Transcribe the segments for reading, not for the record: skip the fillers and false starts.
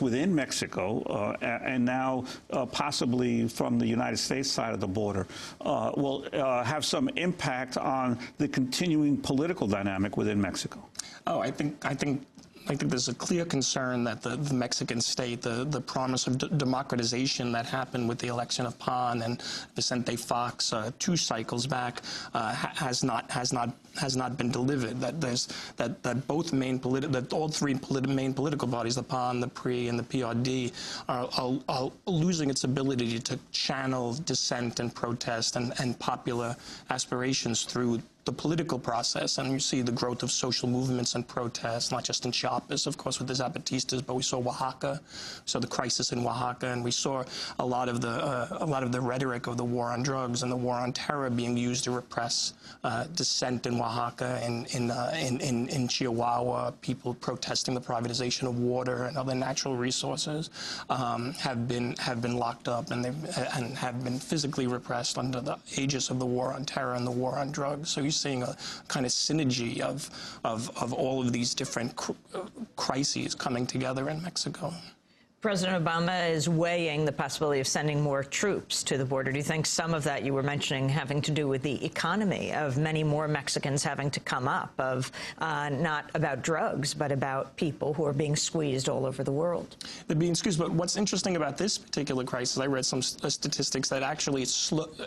within Mexico and now possibly from the United States side of the border will have some impact on the continuing political dynamic within Mexico? Oh, I think there's a clear concern that the Mexican state, the promise of democratization that happened with the election of PAN and Vicente Fox 2 cycles back has not been delivered. That all three main political bodies, the PAN, the PRI, and the PRD, are losing its ability to channel dissent and protest and popular aspirations through the political process. And you see the growth of social movements and protests, not just in Chiapas, of course, with the Zapatistas, but we saw Oaxaca, the crisis in Oaxaca, and we saw a lot of the rhetoric of the war on drugs and the war on terror being used to repress dissent in Oaxaca, in Chihuahua. People protesting the privatization of water and other natural resources have been locked up and have been physically repressed under the aegis of the war on terror and the war on drugs. So you're seeing a kind of synergy of all of these different crises coming together in Mexico. President Obama is weighing the possibility of sending more troops to the border. Do you think some of that you were mentioning having to do with the economy of many more Mexicans having to come up, of not about drugs, but about people who are being squeezed all over the world? They're being squeezed, but what's interesting about this particular crisis, I read some statistics that actually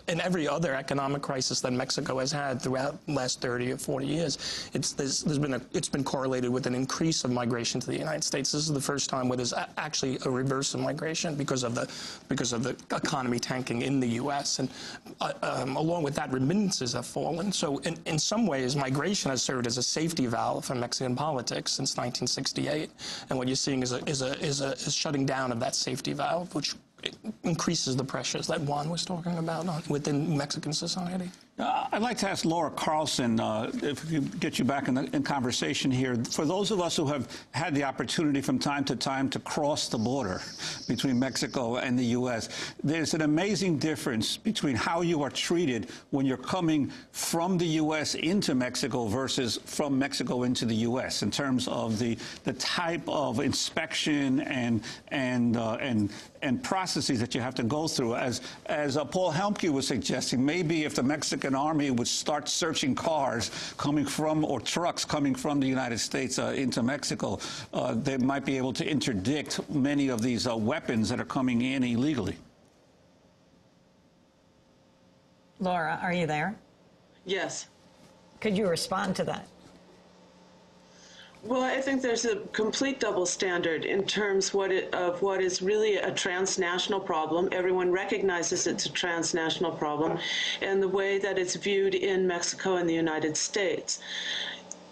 in every other economic crisis that Mexico has had throughout the last 30 or 40 years, it's been correlated with an increase of migration to the United States. This is the first time where there's actually a reverse in migration because of the economy tanking in the U.S. And along with that, remittances have fallen. So in some ways, migration has served as a safety valve for Mexican politics since 1968. And what you're seeing is a shutting down of that safety valve, which increases the pressures that Juan was talking about within Mexican society. I'd like to ask Laura Carlson, if we could get you back in conversation here. For those of us who have had the opportunity from time to cross the border between Mexico and the U.S., there's an amazing difference between how you are treated when you're coming from the U.S. into Mexico versus from Mexico into the U.S. in terms of the type of inspection and processes that you have to go through. As Paul Helmke was suggesting, maybe if the Mexican Army would start searching cars coming from, or trucks coming from the United States into Mexico, they might be able to interdict many of these weapons that are coming in illegally. Laura, are you there? Yes. Could you respond to that? Well, I think there's a complete double standard in terms of what is really a transnational problem. Everyone recognizes it's a transnational problem, and the way that it's viewed in Mexico and the United States.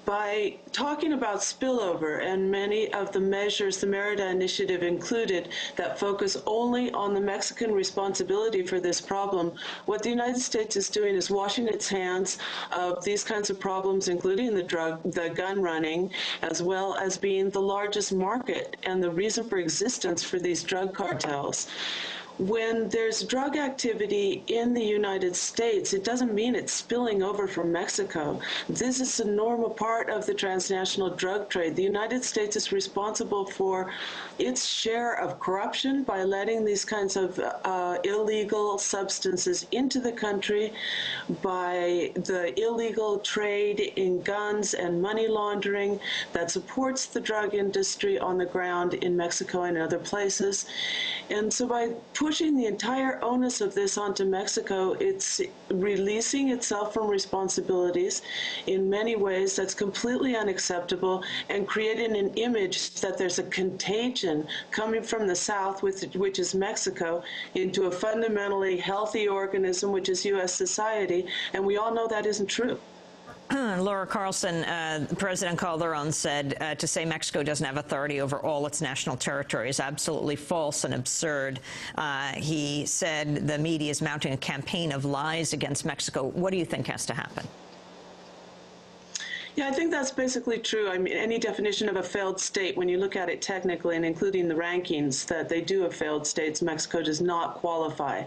By talking about spillover and many of the measures the Merida Initiative included that focus only on the Mexican responsibility for this problem, what the United States is doing is washing its hands of these kinds of problems, including the gun running, as well as being the largest market and the reason for existence for these drug cartels. When there's drug activity in the United States, it doesn't mean it's spilling over from Mexico. This is a normal part of the transnational drug trade. The United States is responsible for its share of corruption by letting these kinds of illegal substances into the country, by the illegal trade in guns and money laundering that supports the drug industry on the ground in Mexico and other places. And so by pushing the entire onus of this onto Mexico, it's releasing itself from responsibilities in many ways that's completely unacceptable, and creating an image that there's a contagion coming from the South, which is Mexico, into a fundamentally healthy organism, which is U.S. society, and we all know that isn't true. Laura Carlson, President Calderon said to say Mexico doesn't have authority over all its national territory is absolutely false and absurd. He said the media is mounting a campaign of lies against Mexico. What do you think has to happen? Yeah, I think that's basically true. I mean, any definition of a failed state, when you look at it technically and including the rankings that they do of failed states, Mexico does not qualify.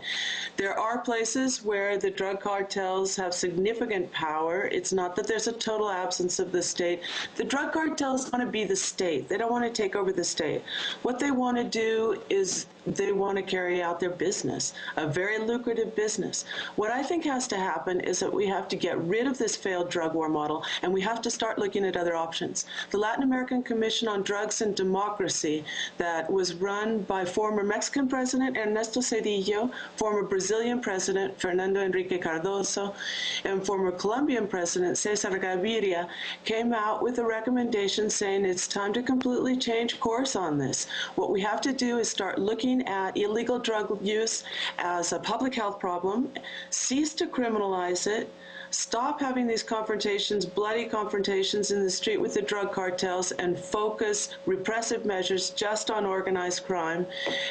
There are places where the drug cartels have significant power. It's not that there's a total absence of the state. The drug cartels want to be the state. They don't want to take over the state. What they want to do is they want to carry out their business, a very lucrative business. What I think has to happen is that we have to get rid of this failed drug war model, and we have to start looking at other options. The Latin American Commission on Drugs and Democracy that was run by former Mexican President Ernesto Zedillo, former Brazilian President Fernando Enrique Cardoso, and former Colombian President Cesar Gaviria came out with a recommendation saying it's time to completely change course on this. What we have to do is start looking at illegal drug use as a public health problem, cease to criminalize it, stop having these confrontations, bloody confrontations in the street with the drug cartels, and focus repressive measures just on organized crime.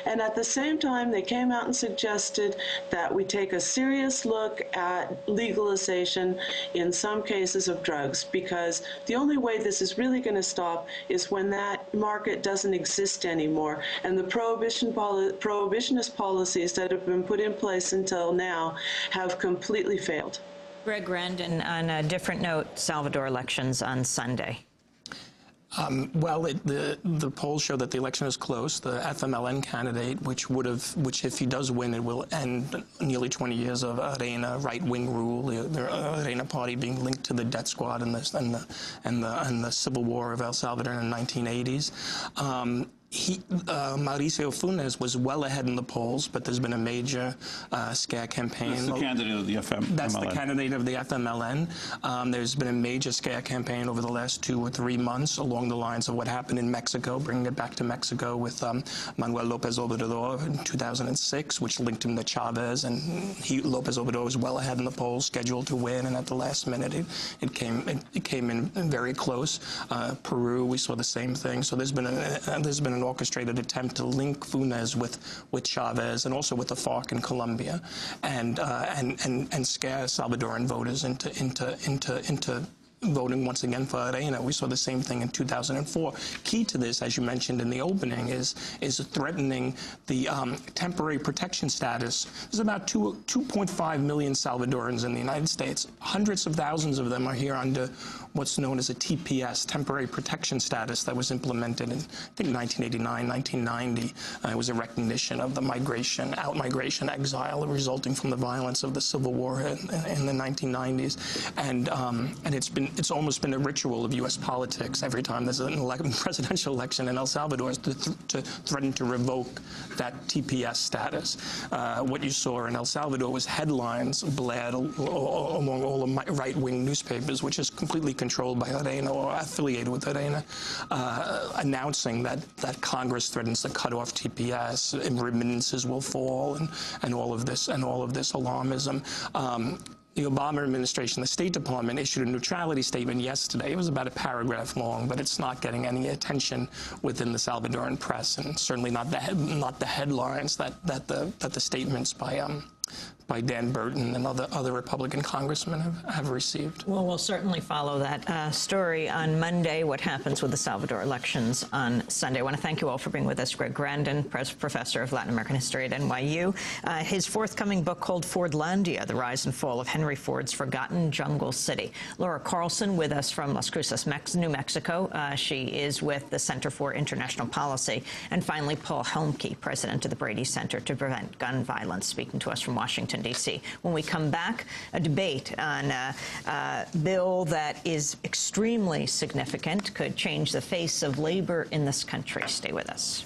And at the same time, they came out and suggested that we take a serious look at legalization in some cases of drugs, because the only way this is really going to stop is when that market doesn't exist anymore, and the prohibitionist policies that have been put in place until now have completely failed. Greg Grandin, on a different note, Salvador elections on Sunday. Well, the polls show that the election is close. The FMLN candidate, which if he does win, it will end nearly 20 years of Arena right-wing rule. The Arena party being linked to the death squad and the civil war of El Salvador in the 1980s. Mauricio Funes was well ahead in the polls, but there's been a major scare campaign. That's the candidate of the FMLN. That's the candidate of the FMLN. There's been a major scare campaign over the last 2 or 3 months along the lines of what happened in Mexico, bringing it back to Mexico with Manuel López Obrador in 2006, which linked him to Chavez, and López Obrador was well ahead in the polls, scheduled to win, and at the last minute it came in very close. Peru, we saw the same thing. So there's been an orchestrated attempt to link Funes with Chavez and also with the FARC in Colombia, and scare Salvadoran voters into voting once again for Arena. We saw the same thing in 2004. Key to this, as you mentioned in the opening, is threatening the temporary protection status. There's about 2.5 million Salvadorans in the United States. Hundreds of thousands of them are here under what's known as a TPS, temporary protection status, that was implemented in, I think, 1989, 1990. It was a recognition of the out-migration exile resulting from the violence of the Civil War in the 1990s. And it's almost been a ritual of U.S. politics every time there's an presidential election in El Salvador to threaten to revoke that TPS status. What you saw in El Salvador was headlines blared among all the right-wing newspapers, which is completely controlled by Arena or affiliated with Arena, announcing that Congress threatens to cut off TPS and remittances will fall, and all of this alarmism. The Obama administration, the State Department, issued a neutrality statement yesterday. It was about a paragraph long, but it's not getting any attention within the Salvadoran press, and certainly not the headlines that the statements by Dan Burton and other Republican congressmen have received. Well, we'll certainly follow that story on Monday, what happens with the Salvador elections on Sunday. I want to thank you all for being with us. Greg Grandin, professor of Latin American history at NYU. His forthcoming book called Fordlandia, The Rise and Fall of Henry Ford's Forgotten Jungle City. Laura Carlson with us from Las Cruces, New Mexico. She is with the Center for International Policy. And finally, Paul Helmke, president of the Brady Center to Prevent Gun Violence, speaking to us from Washington, D.C. When we come back, a debate on a bill that is extremely significant, could change the face of labor in this country. Stay with us.